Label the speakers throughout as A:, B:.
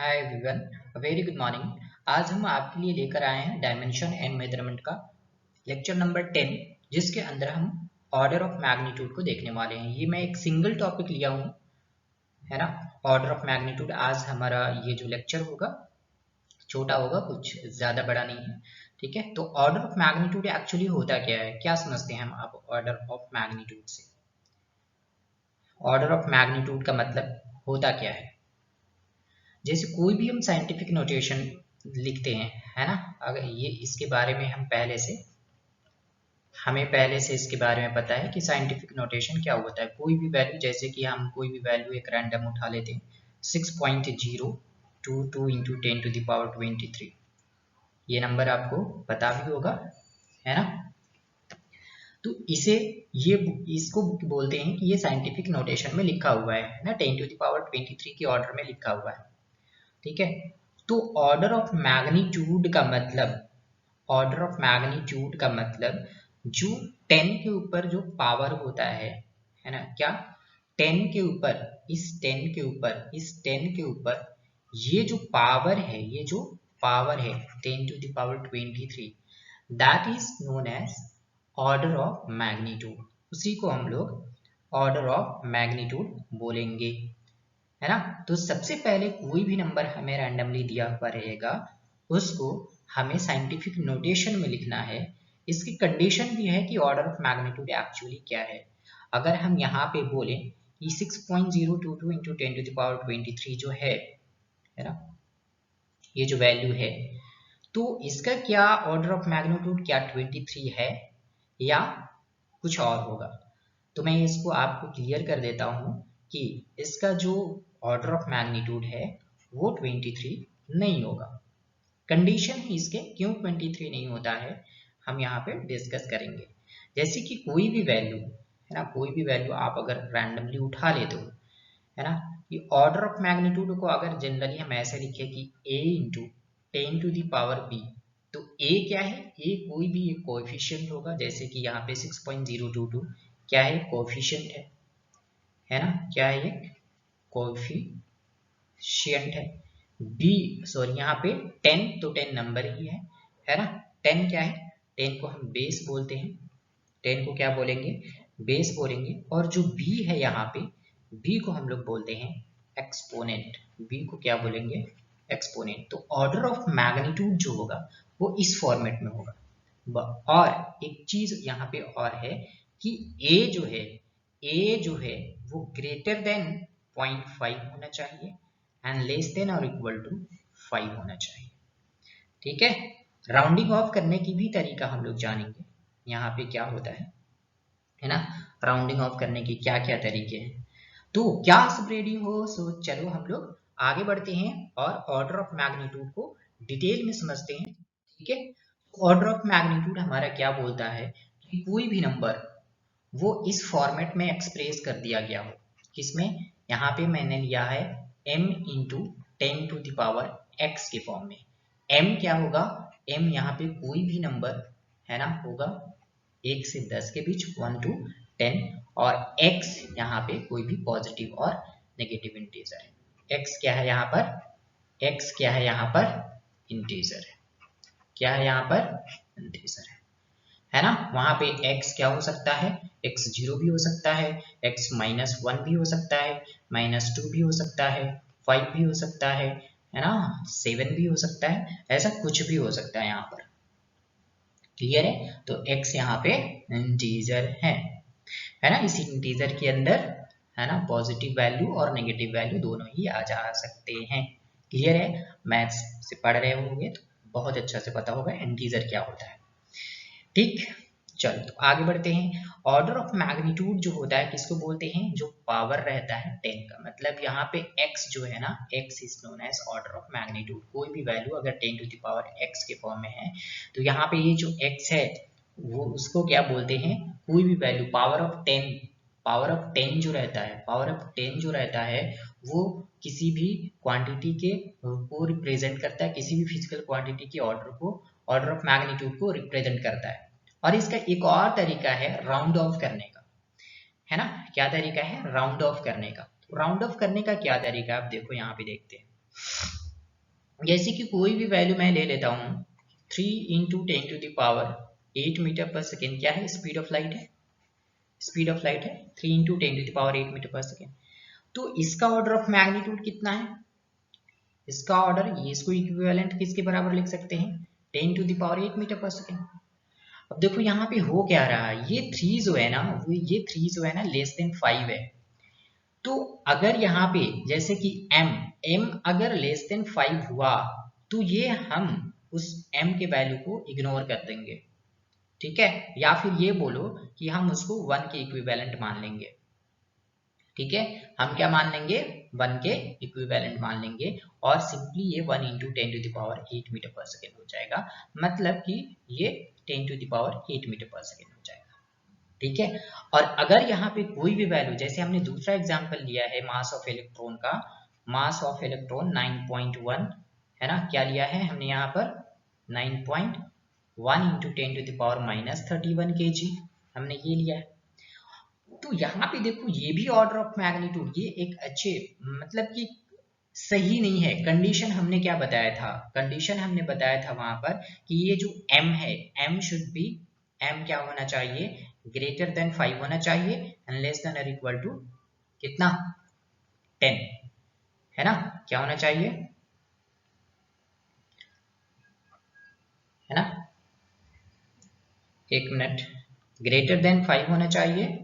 A: Hi everyone, very good morning. आज हम आपके लिए लेकर आए हैं डायमेंशन एंड मेजरमेंट का लेक्चर नंबर 10, जिसके अंदर हम ऑर्डर ऑफ मैग्नीट्यूड को देखने वाले हैं। ये मैं एक सिंगल टॉपिक लिया हूँ, है ना। ऑर्डर ऑफ मैग्नीट्यूड आज हमारा ये जो लेक्चर होगा छोटा होगा, कुछ ज़्यादा बड़ा नहीं है, ठीक है। तो ऑर्डर ऑफ मैग्नीट्यूड एक्चुअली होता क्या है, क्या समझते हैं हम आप ऑर्डर ऑफ मैग्नीट्यूड से? ऑर्डर ऑफ मैग्नीट्यूड का मतलब होता क्या है? जैसे कोई भी हम साइंटिफिक नोटेशन लिखते हैं, है ना। अगर ये इसके बारे में हमें पहले से इसके बारे में पता है कि साइंटिफिक नोटेशन क्या होता है। कोई भी वैल्यू, जैसे कि हम कोई भी वैल्यू एक रैंडम उठा लेते हैं, 6.022 इंटू 10⁻23, ये नंबर आपको पता भी होगा, है ना। तो ये इसको बोलते हैं कि ये साइंटिफिक नोटेशन में लिखा हुआ है ना, 10⁻23 के ऑर्डर में लिखा हुआ है, ठीक है। तो ऑर्डर ऑफ मैग्नीट्यूड का मतलब जो 10 के ऊपर जो पावर होता है ना, क्या 10 के ऊपर, इस 10 के ऊपर ये जो पावर है 10⁻23, that is known as order of magnitude. उसी को हम लोग ऑर्डर ऑफ मैग्नीट्यूड बोलेंगे, है ना। तो सबसे पहले कोई भी नंबर हमें रैंडमली दिया हुआ रहेगा, उसको हमें साइंटिफिक नोटेशन में लिखना है। इसकी कंडीशन भी है कि ऑर्डर ऑफ मैग्नीट्यूड एक्चुअली क्या है। अगर हम यहाँ पे बोलें कि 6.022 इंटू 10⁻23 जो है ना, ये जो वैल्यू है, तो इसका क्या ऑर्डर ऑफ मैग्नीट्यूड क्या 23 है या कुछ और होगा? तो मैं इसको आपको क्लियर कर देता हूँ कि इसका जो ऑर्डर ऑफ मैग्नीट्यूड है वो 23 नहीं होगा। कंडीशन ही इसके क्यों 23 नहीं होता है हम यहाँ पे डिस्कस करेंगे। जैसे कि कोई भी वैल्यू, है ना, कोई भी वैल्यू आप अगर रैंडमली उठा लेते हो, है ना, कि ऑर्डर ऑफ मैग्नीट्यूड को अगर जनरली हम ऐसे लिखे कि a इंटू 10⁻b, तो a क्या है, a कोई भी एक कोएफिशिएंट होगा। जैसे कि यहाँ पे 6.022 क्या है, कोएफिशिएंट है ना, क्या है, ये कोएफिशिएंट है। b, सॉरी, यहाँ पे 10, तो 10 नंबर ही है ना। 10 क्या है, 10 को हम बेस बोलते हैं, 10 को क्या बोलेंगे, बेस बोलेंगे। और जो b है यहाँ पे, b को हम लोग बोलते हैं एक्सपोनेंट, b को क्या बोलेंगे, एक्सपोनेंट। तो ऑर्डर ऑफ मैग्नीट्यूड जो होगा वो इस फॉर्मेट में होगा। और एक चीज यहाँ पे और है कि a जो है वो ग्रेटर देन 0.5 होना चाहिए एंड लेस देन और इक्वल टू 5 होना चाहिए, ठीक है। राउंडिंग ऑफ करने की भी तरीका हम लोग जानेंगे यहाँ पे क्या होता है ना। राउंडिंग ऑफ करने की क्या क्या तरीके हैं, तो क्या सब रेडी हो? सो चलो हम लोग आगे बढ़ते हैं और ऑर्डर ऑफ मैग्नीट्यूड को डिटेल में समझते हैं, ठीक है। ऑर्डर ऑफ मैग्नीट्यूड हमारा क्या बोलता है कि कोई भी नंबर वो इस फॉर्मेट में एक्सप्रेस कर दिया गया हो। किसमें? यहाँ पे मैंने लिया है m इंटू 10⁻x के फॉर्म में। m क्या होगा, m यहाँ पे कोई भी नंबर, है ना, होगा 1 से 10 के बीच, 1 to 10, और x यहाँ पे कोई भी पॉजिटिव और नेगेटिव इंटीजर है। x क्या है यहाँ पर, x क्या है यहाँ पर, इंटीजर है। क्या है यहाँ पर, इंटीजर है ना। वहां पे x क्या हो सकता है, x 0 भी हो सकता है, x -1 भी हो सकता है, -2 भी हो सकता है, 5 भी हो सकता है ना, 7 भी हो सकता है, ऐसा कुछ भी हो सकता है यहाँ पर। क्लियर है? तो x यहाँ पे इंटीजर है ना। इसी इंटीजर के अंदर, है ना, पॉजिटिव वैल्यू और नेगेटिव वैल्यू दोनों ही आ जा सकते हैं। क्लियर है? मैथ्स से पढ़ रहे होंगे तो बहुत अच्छा से पता होगा इंटीजर क्या होता है, ठीक। चलो तो आगे बढ़ते हैं। ऑर्डर ऑफ मैग्नीट्यूड जो होता है किसको बोलते हैं, जो पावर रहता है 10 का। मतलब यहाँ पे x जो है ना, x is known as order of magnitude. कोई भी वैल्यू अगर 10⁻x के फॉर्म में है, तो यहाँ पे ये जो x है वो उसको क्या बोलते हैं, कोई भी वैल्यू पावर ऑफ 10 जो रहता है, पावर ऑफ 10 जो रहता है वो किसी भी क्वांटिटी के को रिप्रेजेंट करता है, किसी भी फिजिकल क्वांटिटी के ऑर्डर ऑफ मैग्नीट्यूड को रिप्रेजेंट करता है। और इसका एक और तरीका है राउंड ऑफ करने का, है ना। क्या तरीका है, राउंड ऑफ करने का। राउंड ऑफ करने का क्या तरीका है, आप देखो यहाँ पे देखते हैं। जैसे कि कोई भी वैल्यू मैं ले लेता हूँ 3 इंटू 10⁸ मीटर पर सेकेंड, क्या है? स्पीड ऑफ लाइट है, स्पीड ऑफ लाइट है 3 इंटू 10⁸ मीटर पर सेकेंड। तो इसका ऑर्डर ऑफ मैग्नीट्यूड कितना है? इसका ऑर्डर, ये इसको इक्विवेलेंट किसके बराबर लिख सकते हैं? 10⁸ मीटर पर सेकेंड। अब देखो यहाँ पे हो क्या रहा है, ये 3 जो है ना, वो ये 3 जो है ना लेस देन 5 है। तो अगर यहाँ पे जैसे कि m अगर लेस देन 5 हुआ तो ये हम उस m के वैल्यू को इग्नोर कर देंगे, ठीक है? या फिर ये बोलो कि हम उसको 1 के इक्विवेलेंट मान लेंगे, ठीक है? हम क्या मान लेंगे? 1 के इक्विवेलेंट मान लेंगे और सिंपली ये 1 इंटू 10⁸ मीटर पर सेकेंड हो जाएगा, मतलब कि ये 10⁸ मीटर पर सेकेंड हो जाएगा, ठीक है? और अगर यहाँ पे कोई भी वैल्यू, जैसे हमने दूसरा एग्जांपल लिया है मास ऑफ इलेक्ट्रॉन का, मास ऑफ इलेक्ट्रॉन 9.1 है ना, क्या लिया है हमने यहाँ पर? 9.1 इंटू 10⁻³ kg हमने ये लिया है। तो यहाँ पे देखो ये भी ऑर्डर ऑफ मैग्नीट्यूड, ये एक अच्छे मतलब कि सही नहीं है। कंडीशन हमने क्या बताया था? कंडीशन हमने बताया था वहां पर कि ये जो m है, m शुड बी, m क्या होना चाहिए? ग्रेटर देन 5 होना चाहिए एंड लेस देन और इक्वल टू कितना? 10, है ना? क्या होना चाहिए, है ना? एक मिनट, ग्रेटर देन 5 होना चाहिए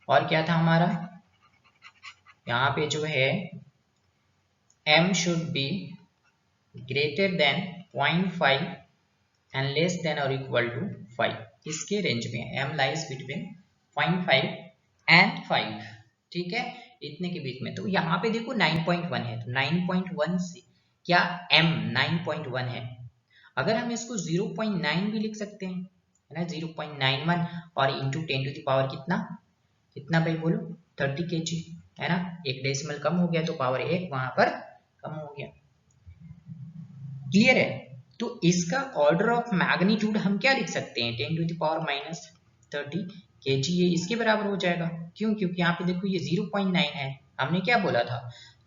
A: और क्या था हमारा यहाँ पे जो है m should be greater than 0.5 and less than or equal to 5, इसके रेंज में m lies between 0.5 and 5, ठीक है? इतने के बीच में। तो यहाँ पे देखो 9.1 है, तो 9.1 से क्या m 9.1 है, अगर हम इसको 0.9 भी लिख सकते हैं, है ना? 0.91 और इंटू 10 टू द पावर कितना, कितना भाई बोलो? 30 kg, है ना? एक डेसिमल कम हो गया तो पावर 1 वहां पर कम हो गया, क्लियर है? तो इसका ऑर्डर ऑफ मैग्नीट्यूड हम क्या लिख सकते हैं? 10⁻³ kg, ये इसके बराबर हो जाएगा। क्यों? क्योंकि यहाँ पे देखो ये 0.9 है, हमने क्या बोला था?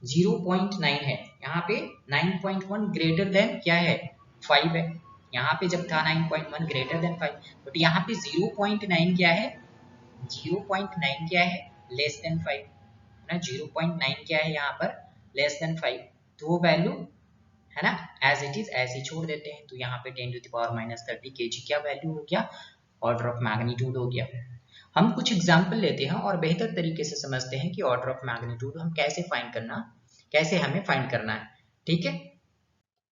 A: 0.9 है, यहाँ पे 9.1 ग्रेटर देन क्या है? 5 है। यहाँ पे जब था 9.1 ग्रेटर देन 5, बट यहाँ पे 0.9 क्या है? 0.9 क्या है? लेस देन 5, है ना? 0.9 क्या है यहाँ पर? लेस देन 5, तो वो वैल्यू, है ना, एज इट इज ऐसे छोड़ देते हैं। तो यहाँ पे 10⁻³ kg क्या वैल्यू हो गया? ऑर्डर ऑफ मैग्नीट्यूड हो गया। हम कुछ एग्जाम्पल लेते हैं और बेहतर तरीके से समझते हैं कि ऑर्डर ऑफ मैग्नीट्यूड हम कैसे फाइंड करना, कैसे हमें फाइंड करना है, ठीक है?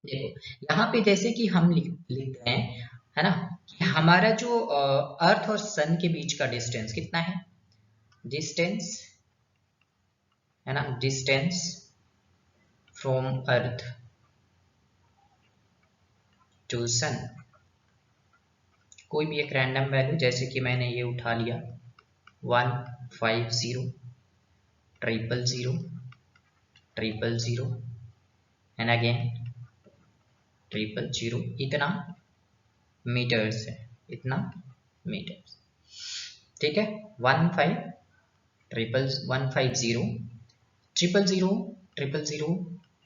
A: देखो यहाँ पे जैसे कि हम लिख रहे हैं, है ना, कि हमारा जो अर्थ और सन के बीच का डिस्टेंस कितना है? डिस्टेंस, है ना, डिस्टेंस फ्रॉम अर्थ टू सन, कोई भी एक रैंडम वैल्यू, जैसे कि मैंने ये उठा लिया 150 000 000 एंड अगेन 000, इतना मीटर्स है, इतना मीटर्स, ठीक है? 150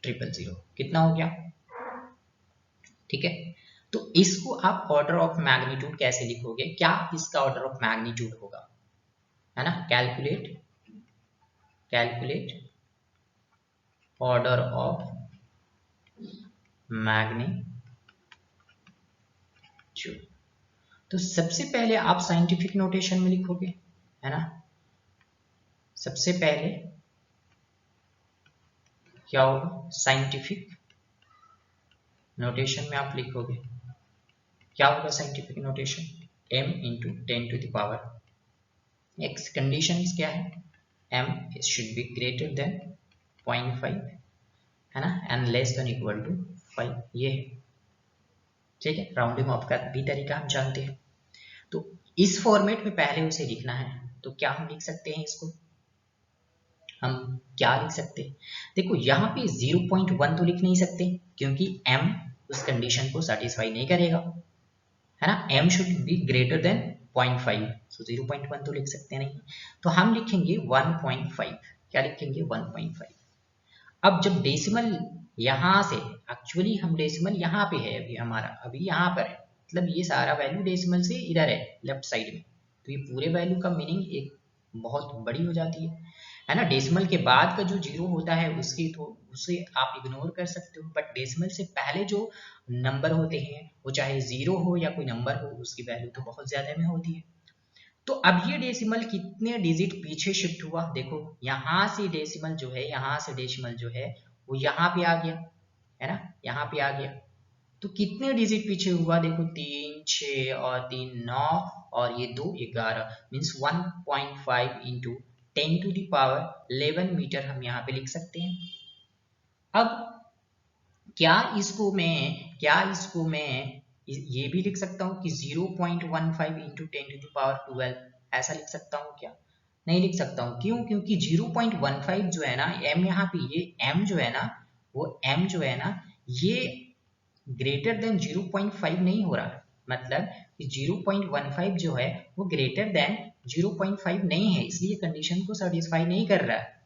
A: 000 कितना हो गया, ठीक है? तो इसको आप ऑर्डर ऑफ मैग्नीट्यूड कैसे लिखोगे? क्या इसका ऑर्डर ऑफ मैग्नीट्यूड होगा, है ना? Calculate order of magnitude. तो सबसे पहले आप साइंटिफिक नोटेशन में लिखोगे, है ना? सबसे पहले क्या होगा? साइंटिफिक नोटेशन में आप लिखोगे, क्या होगा scientific notation? m into 10⁻⁴ condition क्या है? m should be greater than 0.5, है ना, and less than equal to 5, ये है, ठीक है? राउंडिंग ऑफ का भी तरीका हम जानते हैं। तो इस फॉर्मेट में पहले उसे लिखना है, तो क्या हम लिख सकते हैं इसको? हम क्या लिख सकते हैं? देखो यहाँ पे 0.1 तो लिख नहीं सकते क्योंकि m उस कंडीशन को सेटिस्फाई नहीं करेगा, है ना? m should be greater than 0.5, सो 0.1 तो लिख सकते नहीं, तो हम लिखेंगे 1.5। क्या लिखेंगे? 1.5। अब जब डेसिमल यहाँ से एक्चुअली हम डेसिमल यहाँ पे है, अभी हमारा अभी यहाँ पर है, मतलब ये सारा वैल्यू डेसिमल से इधर है लेफ्ट साइड में, तो ये पूरे वैल्यू का मीनिंग एक बहुत बड़ी हो जाती है ना। डेसिमल के बाद का जो जीरो होता है उसकी तो उसे आप इग्नोर कर सकते हो, बट डेसिमल से पहले जो नंबर होते हैं वो चाहे जीरो हो या कोई नंबर हो उसकी वैल्यू तो बहुत ज्यादा में होती है। तो अब ये डेसिमल कितने डिजिट पीछे शिफ्ट हुआ, देखो यहाँ से डेसिमल जो है, यहाँ से डेसिमल जो है वो यहाँ पे आ गया है ना, यहाँ पे आ गया। तो कितने डिजिट पीछे हुआ, देखो 3 6 और 3 9 और ये 2 11, means 1.5 into 10 to the power 11 metre हम यहाँ पे लिख सकते हैं। अब क्या इसको मैं ये भी लिख सकता हूँ कि 0.15 इंटू 10 टू द पावर 12 ऐसा लिख सकता हूँ क्या? नहीं लिख सकता हूँ। क्यों? क्योंकि 0.15 जो है ना, m यहाँ पे ये m जो है ना, वो m जो है ना ये ग्रेटर देन 0.5 नहीं हो रहा, मतलब 0.15 जो है वो ग्रेटर देन 0.5 नहीं है, इसलिए कंडीशन को सेटिस्फाई नहीं कर रहा है।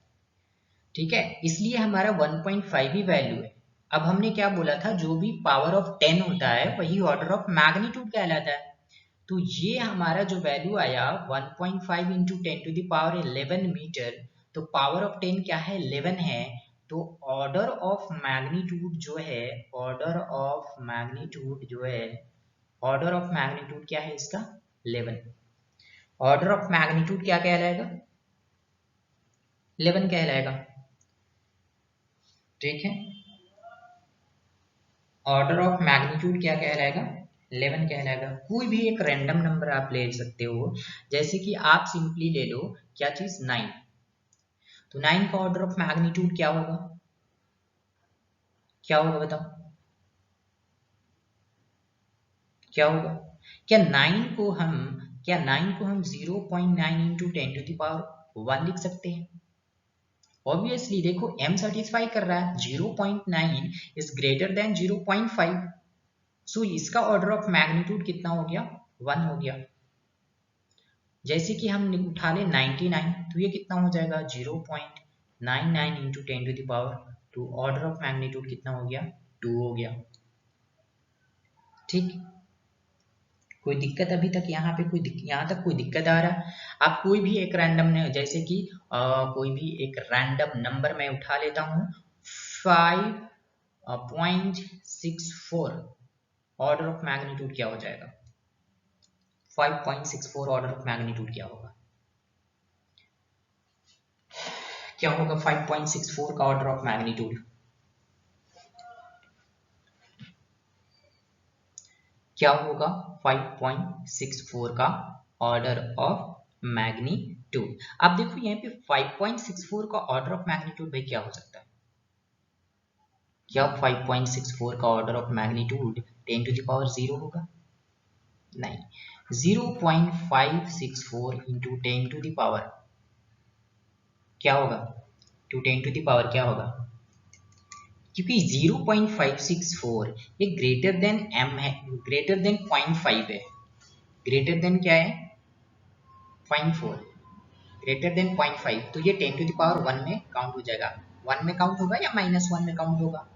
A: ठीक है, इसलिए हमारा 1.5 ही वैल्यू है। अब हमने क्या बोला था, जो भी पावर ऑफ 10 होता है वही ऑर्डर ऑफ मैग्नीट्यूड कहलाता है। तो ये हमारा जो वैल्यू आया 1.5 into 10 to the power 11 metre, तो पावर ऑफ 10 क्या है, 11 है। तो ऑर्डर ऑफ मैग्नीट्यूड जो है, ऑर्डर ऑफ मैग्नीट्यूड जो है, ऑर्डर ऑफ मैग्नीट्यूड क्या है इसका, 11। ऑर्डर ऑफ मैग्नीट्यूड क्या कहलाएगा, 11 कहलाएगा। ठीक है, ऑर्डर ऑफ मैग्नीट्यूड क्या कहलाएगा, 11 कहलाएगा। कोई भी एक रैंडम नंबर आप ले सकते हो, जैसे कि आप सिंपली ले लो क्या चीज, 9। तो 9 का ऑर्डर ऑफ मैग्नीट्यूड क्या होगा, क्या होगा बताओ, क्या होगा? क्या 9 को हम 0.9 इंटू 10 टू द पावर 1 लिख सकते हैं? ऑब्वियसली देखो m सेटिस्फाई कर रहा है, 0.9 इज ग्रेटर देन 0.5, सो इसका ऑर्डर ऑफ मैग्नीट्यूड कितना हो गया, 1 हो गया। जैसे कि हम उठा ले 99, तो ये कितना हो जाएगा, 0.99 into 10 to the power 2, order of magnitude कितना हो गया, 2 हो गया। ठीक, कोई दिक्कत अभी तक यहाँ पे यहाँ तक कोई दिक्कत आ रहा है? आप कोई भी एक रैंडम ने, जैसे कि कोई भी एक रैंडम नंबर मैं उठा लेता हूँ 5.64, ऑर्डर ऑफ मैग्नीट्यूड क्या हो जाएगा, 5.64 ऑर्डर ऑफ मैग्नीट्यूड क्या होगा, क्या होगा 5.64 का ऑर्डर ऑफ मैग्नीट्यूड, क्या होगा 5.64 का ऑर्डर ऑफ मैग्नीट्यूड? अब देखो यहाँ पे 5.64 का ऑर्डर ऑफ मैग्नीट्यूड भाई क्या हो सकता है, क्या 5.64 का order of magnitude 10 to the power 0 होगा? नहीं, 0.564 इंटू 10 टू द पावर क्या होगा, टू 10 टू द पावर क्या होगा, क्योंकि 0.564 ये ग्रेटर देन m है, ग्रेटर देन 0.5 है, ग्रेटर देन क्या है 0.4, ग्रेटर देन 0.5, तो ये 10 टू द पावर 1 में काउंट हो जाएगा। 1 में काउंट होगा या -1 में काउंट होगा,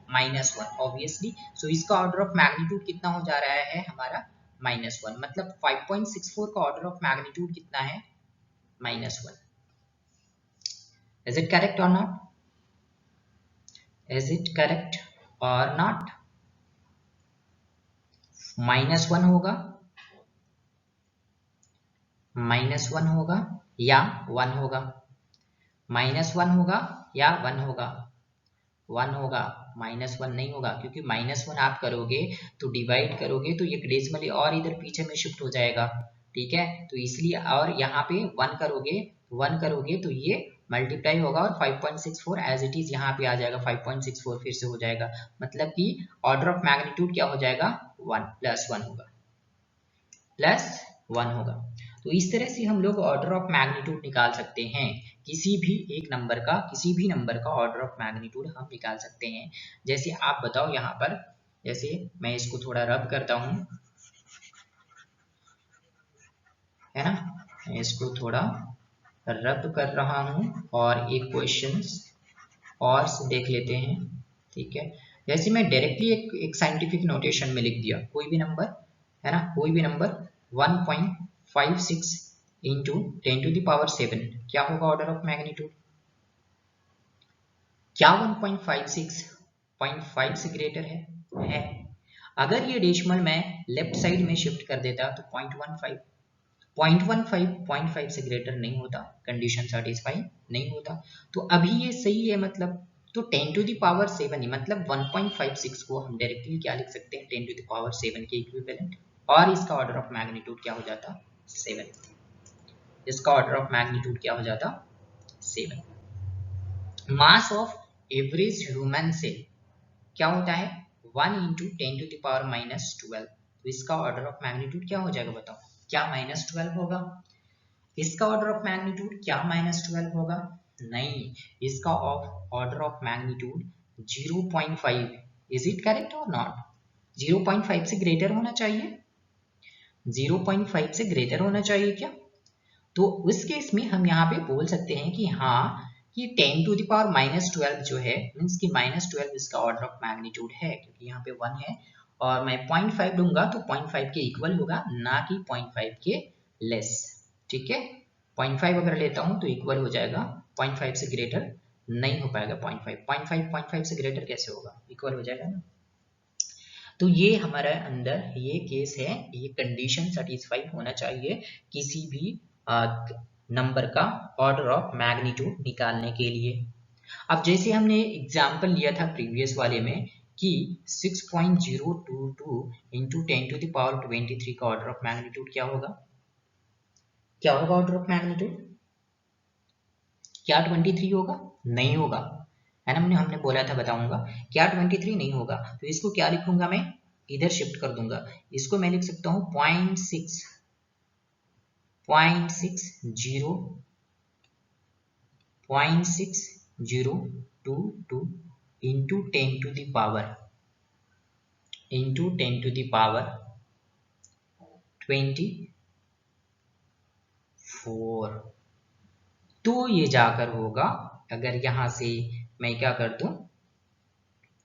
A: -1 ऑब्वियसली। सो इसका ऑर्डर ऑफ मैग्नीट्यूड कितना हो जा रहा है हमारा, -1, मतलब 5.64 का ऑर्डर ऑफ मैग्नीट्यूड कितना है, -1। इज इट करेक्ट और नॉट, इज इट करेक्ट और नॉट? -1 होगा, -1 होगा या 1 होगा, -1 होगा या 1 होगा, 1 होगा, -1 नहीं होगा, क्योंकि -1 आप करोगे तो डिवाइड करोगे तो ये डेसिमल और इधर पीछे में शिफ्ट हो जाएगा। ठीक है, तो इसलिए, और यहाँ पे 1 करोगे तो ये मल्टीप्लाई होगा और 5.64 एज इट इज यहाँ पे आ जाएगा, 5.64 फिर से हो जाएगा, मतलब कि ऑर्डर ऑफ मैग्नीट्यूड क्या हो जाएगा, 1 + 1 होगा, +1 होगा। तो इस तरह से हम लोग ऑर्डर ऑफ मैग्नीट्यूड निकाल सकते हैं, किसी भी एक नंबर का, किसी भी नंबर का ऑर्डर ऑफ मैग्नीट्यूड हम निकाल सकते हैं। जैसे आप बताओ यहाँ पर, जैसे मैं इसको थोड़ा रब करता हूँ, है ना, मैं इसको थोड़ा रब कर रहा हूँ और एक क्वेश्चन और देख लेते हैं। ठीक है। जैसे मैं डायरेक्टली एक साइंटिफिक नोटेशन में लिख दिया कोई भी नंबर, है ना, कोई भी नंबर 1.56 इंटू 10⁻⁷ क्या होगा ऑर्डर ऑफ मैग्नीट्यूड? क्या 1.56 से ग्रेटर है? अगर ये डेसिमल मैं लेफ्ट साइड में शिफ्ट कर देता तो 0.15 से ग्रेटर नहीं होता, कंडीशन सेटिस्फाई नहीं होता। तो अभी ये सही है, मतलब तो 10⁻⁷ ही मतलब 1.56 को हम डायरेक्टली क्या लिख सकते हैं, 10⁻⁷ के इक्विवेलेंट, और इसका ऑर्डर ऑफ मैग्नीट्यूड क्या हो जाता? 7। इसका ऑर्डर ऑफ मैग्नीट्यूड क्या हो जाता? 7। Mass of average human cell क्या होता है? 1 इंटू 10⁻⁻12। तो इसका ऑर्डर ऑफ मैग्नीट्यूड क्या हो जाएगा बताओ? क्या -12 होगा? इसका ऑर्डर ऑफ मैग्नीट्यूड क्या -12 होगा? नहीं, इसका order of magnitude 0.5। Is it correct और नॉट? 0.5 से ग्रेटर होना चाहिए, 0.5 से ग्रेटर होना चाहिए क्या? तो उस केस में हम यहाँ पे बोल सकते हैं कि हाँ, कि 10⁻⁻12 जो है मीन्स कि -12 इसका ऑर्डर ऑफ मैग्नीट्यूड है, क्योंकि यहाँ पे 1 है और मैं 0.5 दूंगा तो 0.5 के इक्वल होगा, ना कि 0.5 के लेस। ठीक है, 0.5 अगर लेता हूँ तो इक्वल हो जाएगा, 0.5 से ग्रेटर नहीं हो पाएगा। 0.5 से ग्रेटर कैसे होगा? इक्वल हो जाएगा ना। तो ये हमारे अंदर ये केस है, ये कंडीशन सेटिस्फाई होना चाहिए किसी भी नंबर का ऑर्डर ऑफ मैग्नीट्यूड निकालने के लिए। अब जैसे हमने एग्जाम्पल लिया था प्रीवियस वाले में कि 6.022 इंटू 10⁻23 का ऑर्डर ऑफ मैग्नीट्यूड क्या होगा? क्या होगा ऑर्डर ऑफ मैग्नीट्यूड? क्या 23 होगा? नहीं होगा, है ना, हमने बोला था बताऊंगा। क्या 23 नहीं होगा? तो इसको क्या लिखूंगा मैं? इधर शिफ्ट कर दूंगा, इसको मैं लिख सकता हूँ 0.6022 इंटू 10⁻24। तो ये जाकर होगा, अगर यहाँ से मैं क्या कर दूं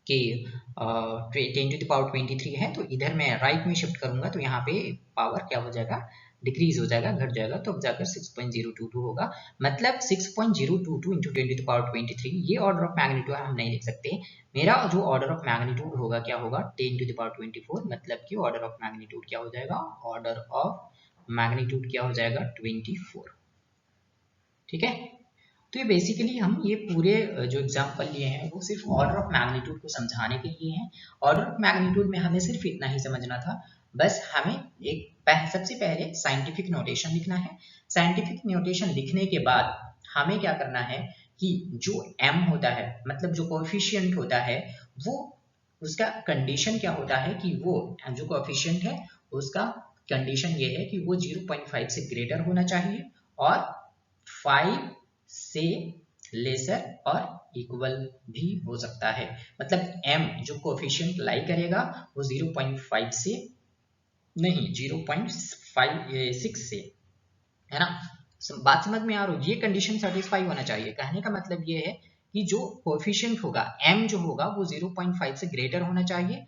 A: कि 10⁻23 है तो इधर मैं राइट में शिफ्ट करूंगा तो यहाँ पे पावर क्या हो जाएगा? डिक्रीज हो जाएगा, घट जाएगा, तो अब जाकर 6.022 होगा। मतलब 6.022 इंटू 10⁻23 ये ऑर्डर ऑफ मैग्नीट्यूड हम नहीं लिख सकते। मेरा जो ऑर्डर ऑफ मैग्नीट्यूड होगा क्या होगा? 10⁻24, मतलब कि ऑर्डर ऑफ मैग्नीट्यूड क्या हो जाएगा? ऑर्डर ऑफ मैग्नीट्यूड क्या हो जाएगा? 24। ठीक है, तो ये बेसिकली हम ये पूरे जो एग्जाम्पल लिए हैं वो सिर्फ ऑर्डर ऑफ मैग्नीट्यूड को समझाने के लिए हैं। ऑर्डर ऑफ मैग्नीट्यूड में हमें सिर्फ इतना ही समझना था, बस हमें सबसे पहले साइंटिफिक नोटेशन लिखना है। साइंटिफिक नोटेशन लिखने के बाद हमें क्या करना है कि जो m होता है, मतलब जो कोएफिशिएंट होता है, वो उसका कंडीशन क्या होता है कि वो जो कोएफिशिएंट है उसका कंडीशन ये है कि वो 0.5 से ग्रेटर होना चाहिए और 5 से लेसर और इक्वल भी हो सकता है। मतलब m जो कोएफिशिएंट लाई करेगा वो 0.5 से नहीं, 0.56 से, है ना। बात समझ में आ रही? ये कंडीशन सेटिस्फाई होना चाहिए। कहने का मतलब ये है कि जो कोएफिशिएंट होगा m जो होगा वो 0.5 से ग्रेटर होना चाहिए,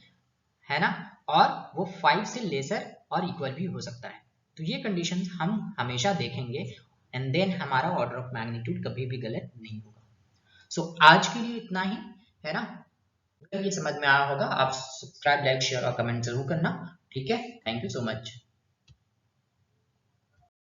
A: है ना, और वो 5 से लेसर और इक्वल भी हो सकता है। तो ये कंडीशन हम हमेशा देखेंगे एंड देन हमारा ऑर्डर ऑफ मैग्नीट्यूड कभी भी गलत नहीं होगा। सो आज के लिए इतना ही, है ना। अगर ये समझ में आया होगा आप सब्सक्राइब, लाइक, शेयर और कमेंट जरूर करना। ठीक है, थैंक यू सो मच।